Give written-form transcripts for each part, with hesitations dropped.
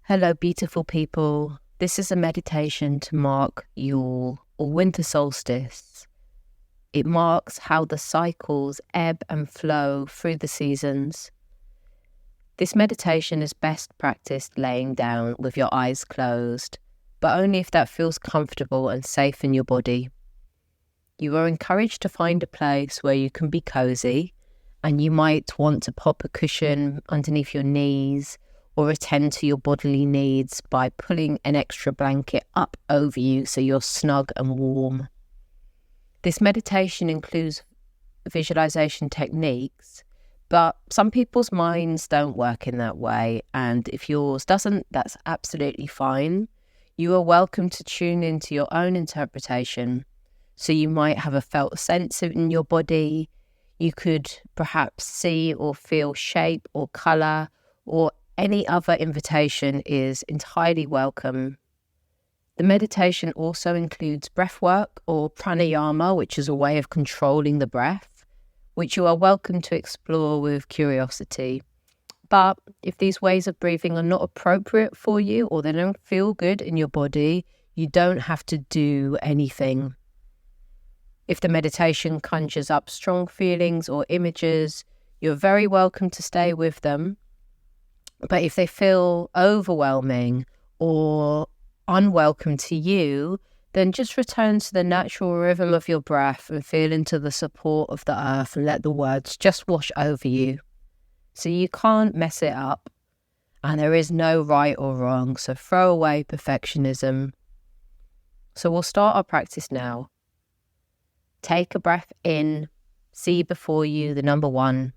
Hello, beautiful people. This is a meditation to mark Yule or winter solstice. It marks how the cycles ebb and flow through the seasons. This meditation is best practiced laying down with your eyes closed, but only if that feels comfortable and safe in your body. You are encouraged to find a place where you can be cozy, and you might want to pop a cushion underneath your knees or attend to your bodily needs by pulling an extra blanket up over you so you're snug and warm. This meditation includes visualization techniques, but some people's minds don't work in that way, and if yours doesn't, that's absolutely fine. You are welcome to tune into your own interpretation. So you might have a felt sense in your body. You could perhaps see or feel shape or colour, or any other invitation is entirely welcome. The meditation also includes breathwork or pranayama, which is a way of controlling the breath, which you are welcome to explore with curiosity. But if these ways of breathing are not appropriate for you or they don't feel good in your body, you don't have to do anything. If the meditation conjures up strong feelings or images, you're very welcome to stay with them. But if they feel overwhelming or unwelcome to you, then just return to the natural rhythm of your breath and feel into the support of the earth and let the words just wash over you. So you can't mess it up, and there is no right or wrong, so throw away perfectionism. So we'll start our practice now. Take a breath in, see before you the number 1,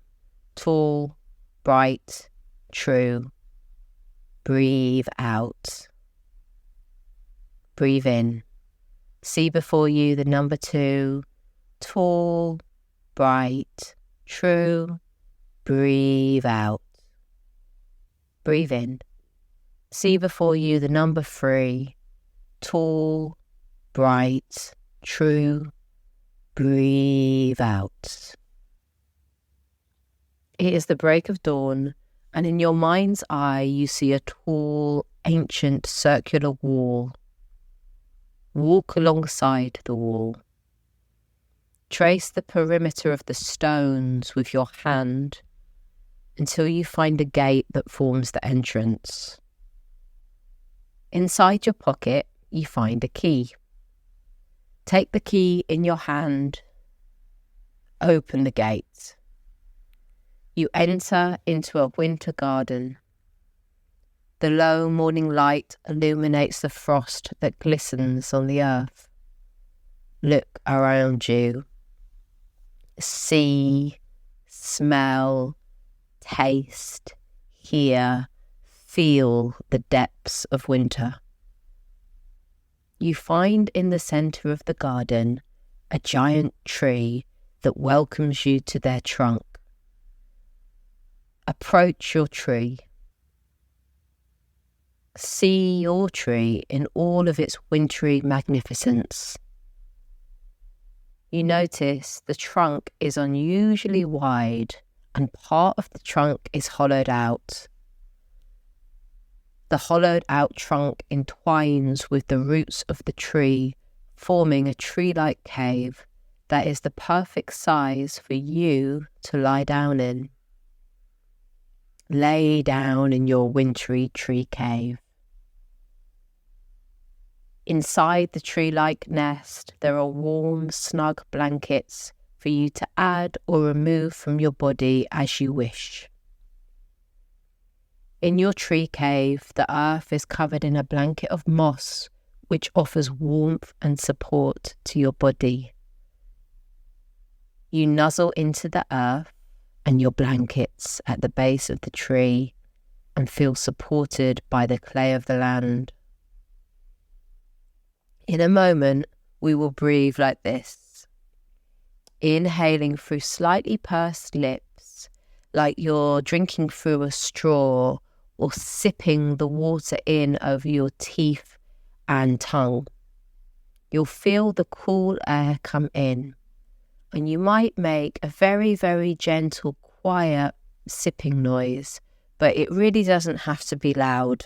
tall, bright, true. Breathe out. Breathe in. See before you the number 2, tall, bright, true. Breathe out. Breathe in. See before you the number 3, tall, bright, true. Breathe out. It is the break of dawn, and in your mind's eye you see a tall, ancient circular wall. Walk alongside the wall. Trace the perimeter of the stones with your hand until you find a gate that forms the entrance. Inside your pocket you find a key. Take the key in your hand. Open the gate. You enter into a winter garden. The low morning light illuminates the frost that glistens on the earth. Look around you. See, smell, taste, hear, feel the depths of winter. You find in the centre of the garden a giant tree that welcomes you to their trunk. Approach your tree. See your tree in all of its wintry magnificence. You notice the trunk is unusually wide and part of the trunk is hollowed out. The hollowed out trunk entwines with the roots of the tree, forming a tree-like cave that is the perfect size for you to lie down in. Lay down in your wintry tree cave. Inside the tree-like nest, there are warm, snug blankets for you to add or remove from your body as you wish. In your tree cave, the earth is covered in a blanket of moss, which offers warmth and support to your body. You nuzzle into the earth and your blankets at the base of the tree and feel supported by the clay of the land. In a moment, we will breathe like this. Inhaling through slightly pursed lips, like you're drinking through a straw or sipping the water in over your teeth and tongue. You'll feel the cool air come in, and you might make a very, very gentle, quiet sipping noise, but it really doesn't have to be loud.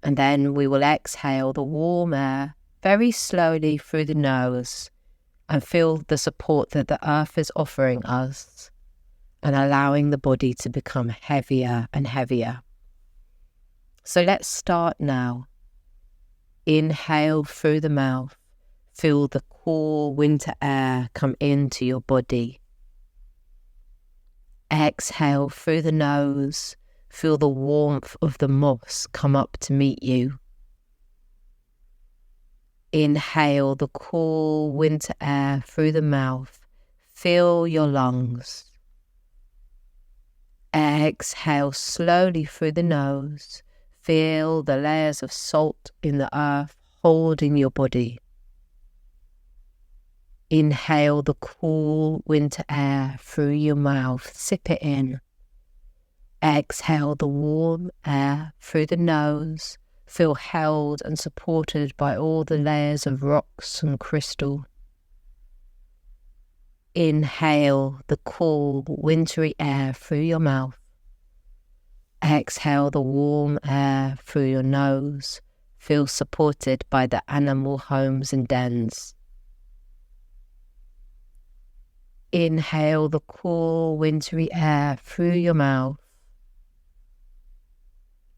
And then we will exhale the warm air very slowly through the nose and feel the support that the earth is offering us and allowing the body to become heavier and heavier. So let's start now. Inhale through the mouth. Feel the cool winter air come into your body. Exhale through the nose. Feel the warmth of the moss come up to meet you. Inhale the cool winter air through the mouth. Fill your lungs. Exhale slowly through the nose. Feel the layers of salt in the earth holding your body. Inhale the cool winter air through your mouth. Sip it in. Exhale the warm air through the nose. Feel held and supported by all the layers of rocks and crystal. Inhale the cool, wintry air through your mouth. Exhale the warm air through your nose. Feel supported by the animal homes and dens. Inhale the cool, wintry air through your mouth.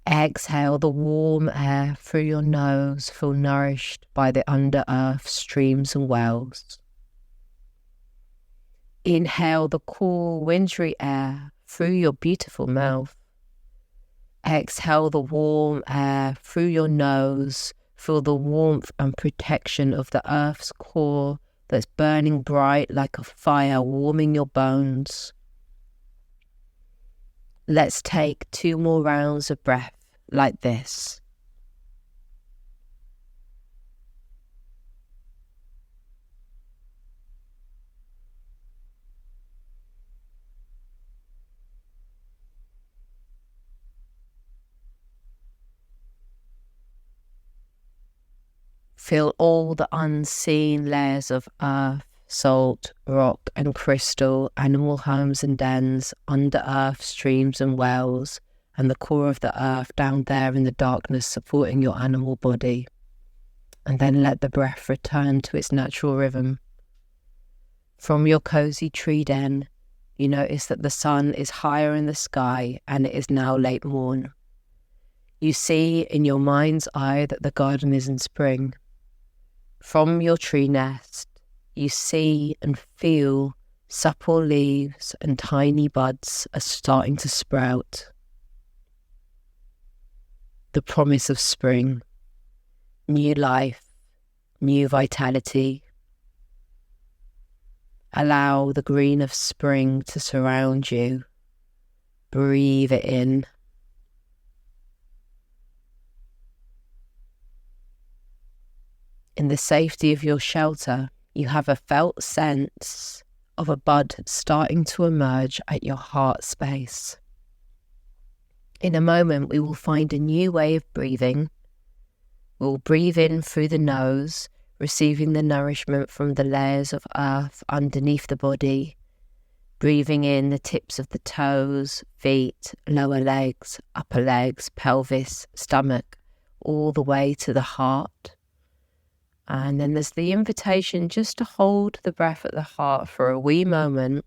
Exhale the warm air through your nose. Feel nourished by the under-earth streams and wells. Inhale the cool, wintry air through your beautiful mouth. Exhale the warm air through your nose. Feel the warmth and protection of the earth's core that's burning bright like a fire, warming your bones. Let's take 2 more rounds of breath like this. Feel all the unseen layers of earth, salt, rock and crystal, animal homes and dens, under earth streams and wells, and the core of the earth down there in the darkness supporting your animal body. And then let the breath return to its natural rhythm. From your cozy tree den, you notice that the sun is higher in the sky and it is now late morn. You see in your mind's eye that the garden is in spring. From your tree nest, you see and feel supple leaves and tiny buds are starting to sprout. The promise of spring, new life, new vitality. Allow the green of spring to surround you. Breathe it in. In the safety of your shelter, you have a felt sense of a bud starting to emerge at your heart space. In a moment, we will find a new way of breathing. We'll breathe in through the nose, receiving the nourishment from the layers of earth underneath the body, breathing in the tips of the toes, feet, lower legs, upper legs, pelvis, stomach, all the way to the heart. And then there's the invitation just to hold the breath at the heart for a wee moment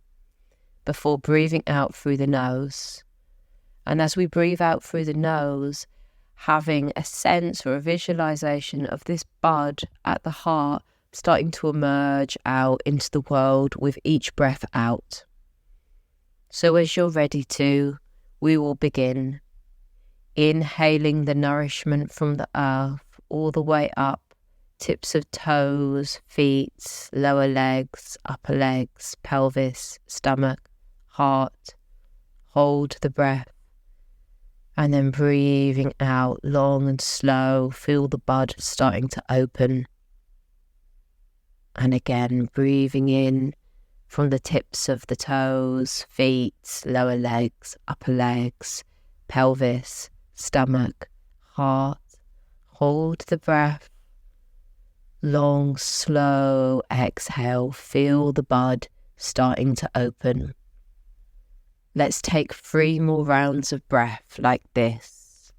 before breathing out through the nose. And as we breathe out through the nose, having a sense or a visualization of this bud at the heart starting to emerge out into the world with each breath out. So as you're ready to, we will begin inhaling the nourishment from the earth all the way up. Tips of toes, feet, lower legs, upper legs, pelvis, stomach, heart. Hold the breath. And then breathing out long and slow. Feel the bud starting to open. And again, breathing in from the tips of the toes, feet, lower legs, upper legs, pelvis, stomach, heart. Hold the breath. Long, slow exhale. Feel the bud starting to open. Let's take 3 more rounds of breath like this.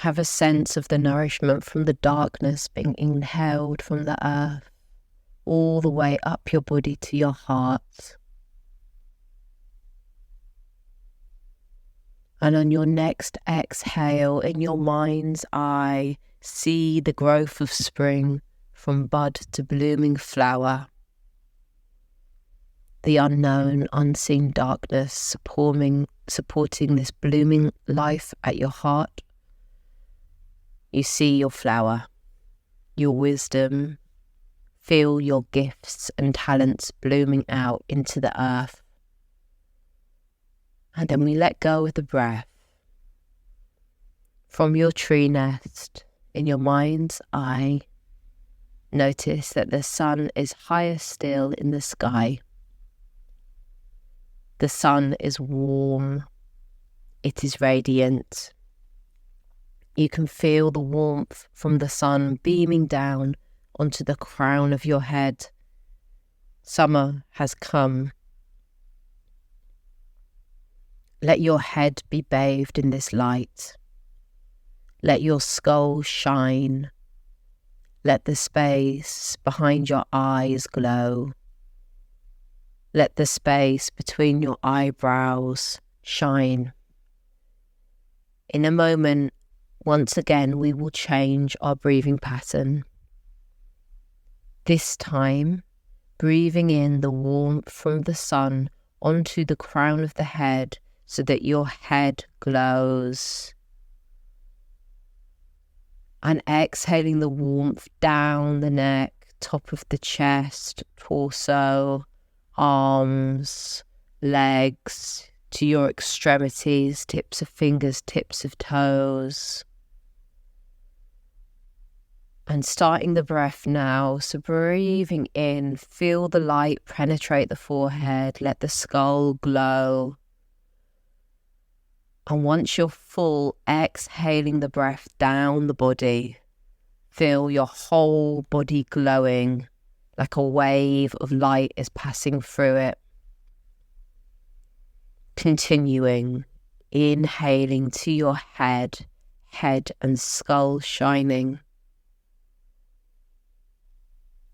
Have a sense of the nourishment from the darkness being inhaled from the earth all the way up your body to your heart. And on your next exhale, in your mind's eye, see the growth of spring from bud to blooming flower. The unknown, unseen darkness supporting this blooming life at your heart. You see your flower, your wisdom, feel your gifts and talents blooming out into the earth. And then we let go of the breath. From your tree nest, in your mind's eye, notice that the sun is higher still in the sky. The sun is warm. It is radiant. You can feel the warmth from the sun beaming down onto the crown of your head. Summer has come. Let your head be bathed in this light. Let your skull shine. Let the space behind your eyes glow. Let the space between your eyebrows shine. In a moment, once again, we will change our breathing pattern. This time, breathing in the warmth from the sun onto the crown of the head so that your head glows. And exhaling the warmth down the neck, top of the chest, torso, arms, legs, to your extremities, tips of fingers, tips of toes. And starting the breath now, so breathing in, feel the light penetrate the forehead, let the skull glow. And once you're full, exhaling the breath down the body, feel your whole body glowing like a wave of light is passing through it. Continuing, inhaling to your head and skull shining.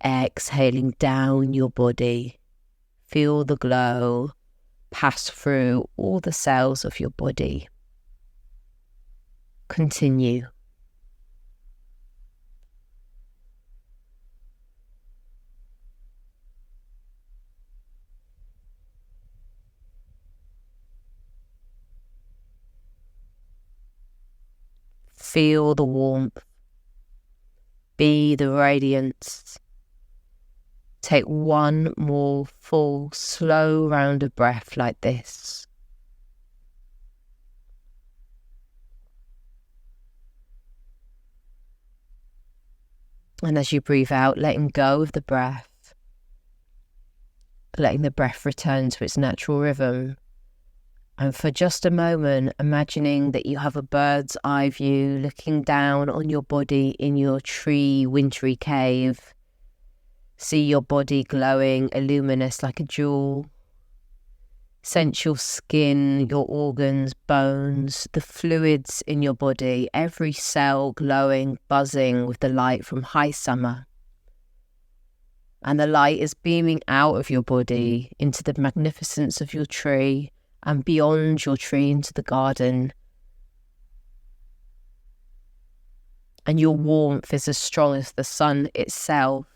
Exhaling down your body, feel the glow pass through all the cells of your body. Continue. Feel the warmth. Be the radiance. Take one more full, slow round of breath like this. And as you breathe out, letting go of the breath, letting the breath return to its natural rhythm. And for just a moment, imagining that you have a bird's eye view looking down on your body in your tree wintry cave. See your body glowing, luminous like a jewel. Sense your skin, your organs, bones, the fluids in your body, every cell glowing, buzzing with the light from high summer. And the light is beaming out of your body into the magnificence of your tree and beyond your tree into the garden. And your warmth is as strong as the sun itself.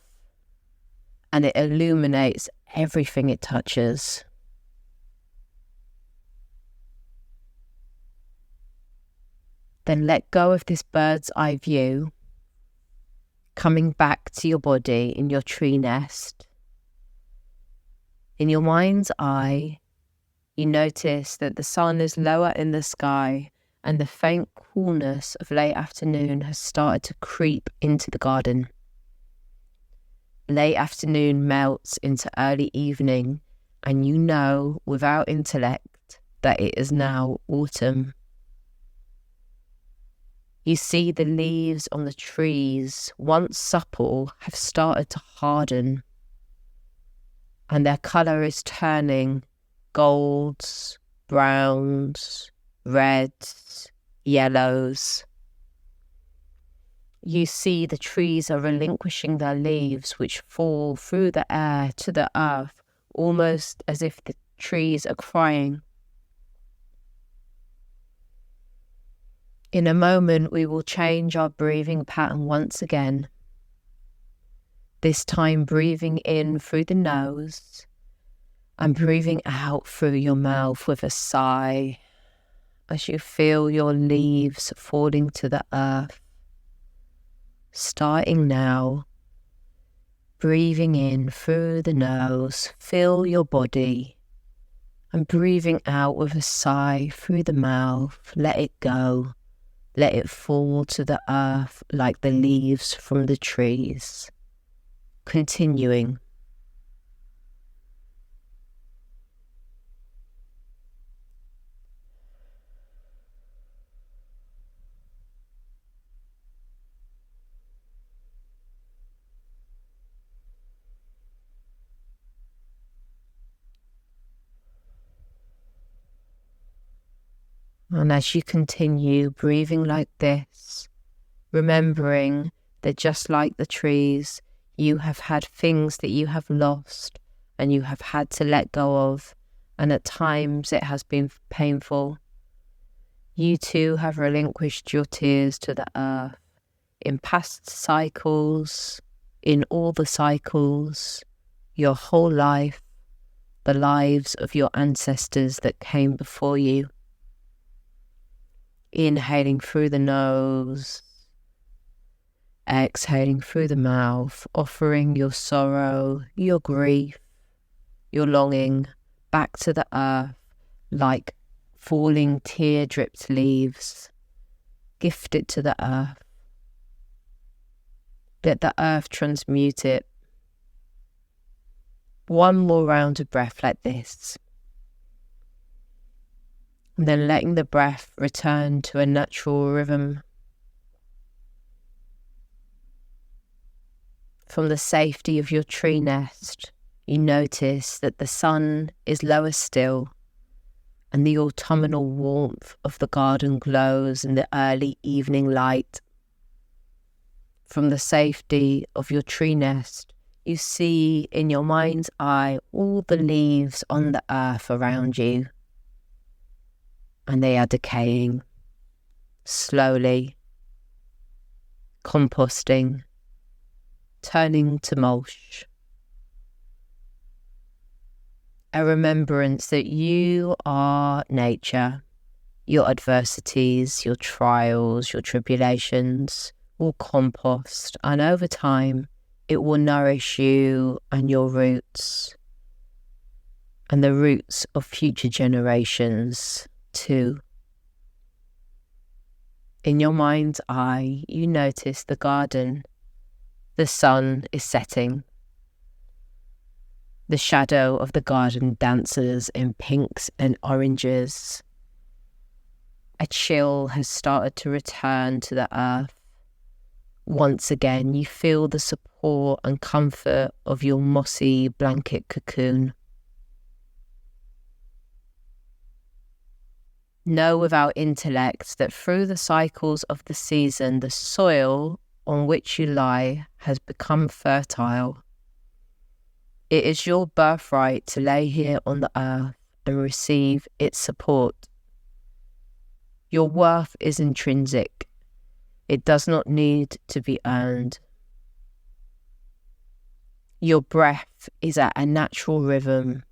And it illuminates everything it touches. Then let go of this bird's eye view, coming back to your body in your tree nest. In your mind's eye, you notice that the sun is lower in the sky and the faint coolness of late afternoon has started to creep into the garden. Late afternoon melts into early evening, and you know without intellect that it is now autumn. You see the leaves on the trees, once supple, have started to harden, and their colour is turning golds, browns, reds, yellows. you see the trees are relinquishing their leaves, which fall through the air to the earth, almost as if the trees are crying. In a moment, we will change our breathing pattern once again. This time breathing in through the nose and breathing out through your mouth with a sigh as you feel your leaves falling to the earth. Starting now, breathing in through the nose, fill your body, and breathing out with a sigh through the mouth, let it go. Let it fall to the earth like the leaves from the trees. Continuing. And as you continue breathing like this, remembering that just like the trees, you have had things that you have lost and you have had to let go of, and at times it has been painful. You too have relinquished your tears to the earth in past cycles, in all the cycles, your whole life, the lives of your ancestors that came before you. Inhaling through the nose, exhaling through the mouth, offering your sorrow, your grief, your longing back to the earth like falling tear-dripped leaves. Gift it to the earth. Let the earth transmute it. One more round of breath like this. And then letting the breath return to a natural rhythm. From the safety of your tree nest, you notice that the sun is lower still and the autumnal warmth of the garden glows in the early evening light. From the safety of your tree nest, you see in your mind's eye all the leaves on the earth around you. And they are decaying, slowly, composting, turning to mulch. A remembrance that you are nature, your adversities, your trials, your tribulations will compost, and over time it will nourish you and your roots and the roots of future generations too. In your mind's eye, you notice the garden. The sun is setting. The shadow of the garden dances in pinks and oranges. A chill has started to return to the earth. Once again, you feel the support and comfort of your mossy blanket cocoon. Know without intellect that through the cycles of the season, the soil on which you lie has become fertile. It is your birthright to lay here on the earth and receive its support. Your worth is intrinsic. It does not need to be earned. Your breath is at a natural rhythm.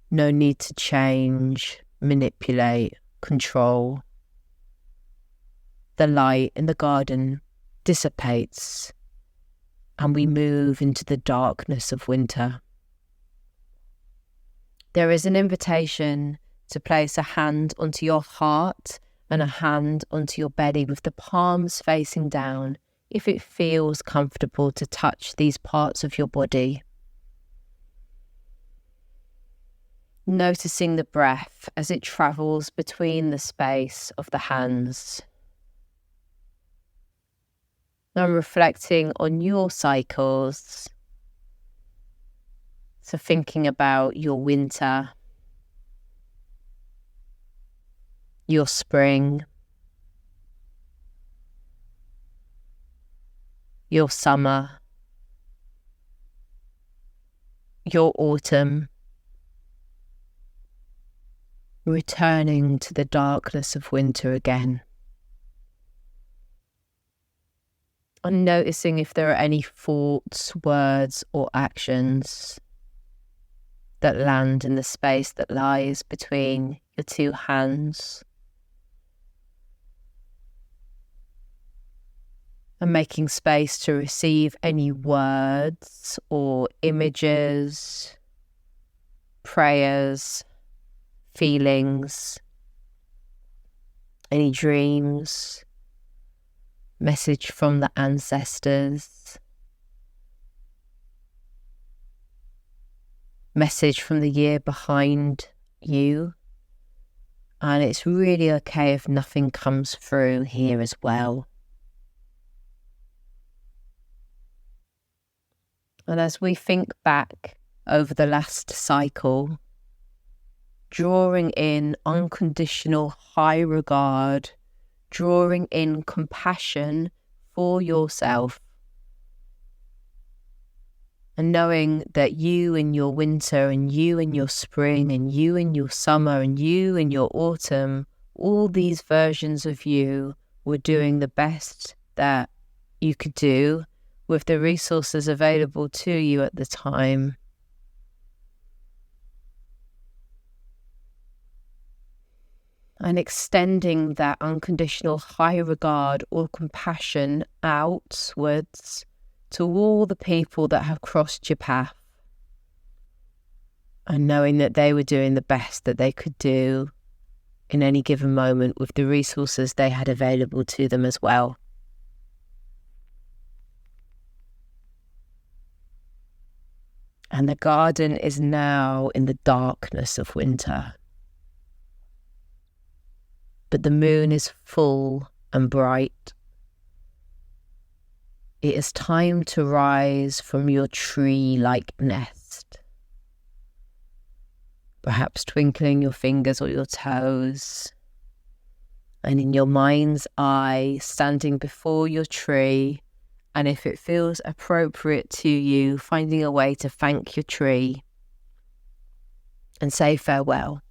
No need to change, manipulate, control. The light in the garden dissipates and we move into the darkness of winter. There is an invitation to place a hand onto your heart and a hand onto your belly with the palms facing down if it feels comfortable to touch these parts of your body. Noticing the breath as it travels between the space of the hands. And reflecting on your cycles. So thinking about your winter, your spring, your summer, your autumn, returning to the darkness of winter again. And noticing if there are any thoughts, words, or actions that land in the space that lies between your two hands. And making space to receive any words or images, prayers, feelings, any dreams, message from the ancestors, message from the year behind you. And it's really okay if nothing comes through here as well. And as we think back over the last cycle, drawing in unconditional high regard, drawing in compassion for yourself, and knowing that you in your winter and you in your spring and you in your summer and you in your autumn, all these versions of you were doing the best that you could do with the resources available to you at the time. And extending that unconditional high regard or compassion outwards to all the people that have crossed your path. And knowing that they were doing the best that they could do in any given moment with the resources they had available to them as well. And the garden is now in the darkness of winter. But the moon is full and bright. It is time to rise from your tree-like nest. Perhaps twinkling your fingers or your toes. And in your mind's eye, standing before your tree, and if it feels appropriate to you, finding a way to thank your tree and say farewell.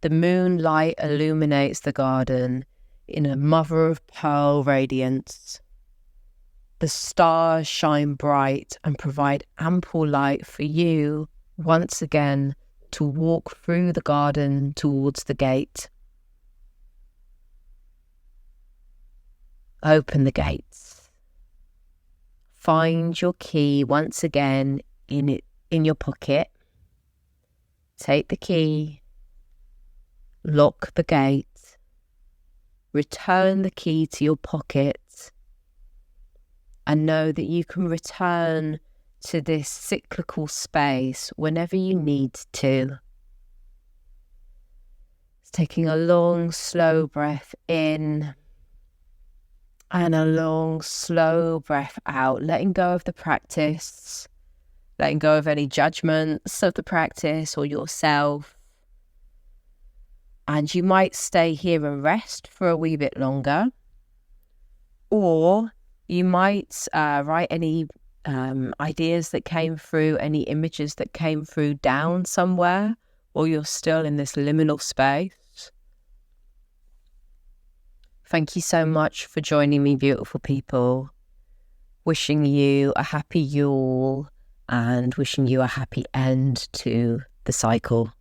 The moonlight illuminates the garden in a mother of pearl radiance. The stars shine bright and provide ample light for you once again to walk through the garden towards the gate. Open the gates. Find your key once again in your pocket. Take the key. Lock the gate, return the key to your pocket, and know that you can return to this cyclical space whenever you need to. Taking a long, slow breath in and a long, slow breath out, letting go of the practice, letting go of any judgments of the practice or yourself. And you might stay here and rest for a wee bit longer, or you might write any ideas that came through, any images that came through down somewhere, or you're still in this liminal space. Thank you so much for joining me, beautiful people. Wishing you a happy Yule and wishing you a happy end to the cycle.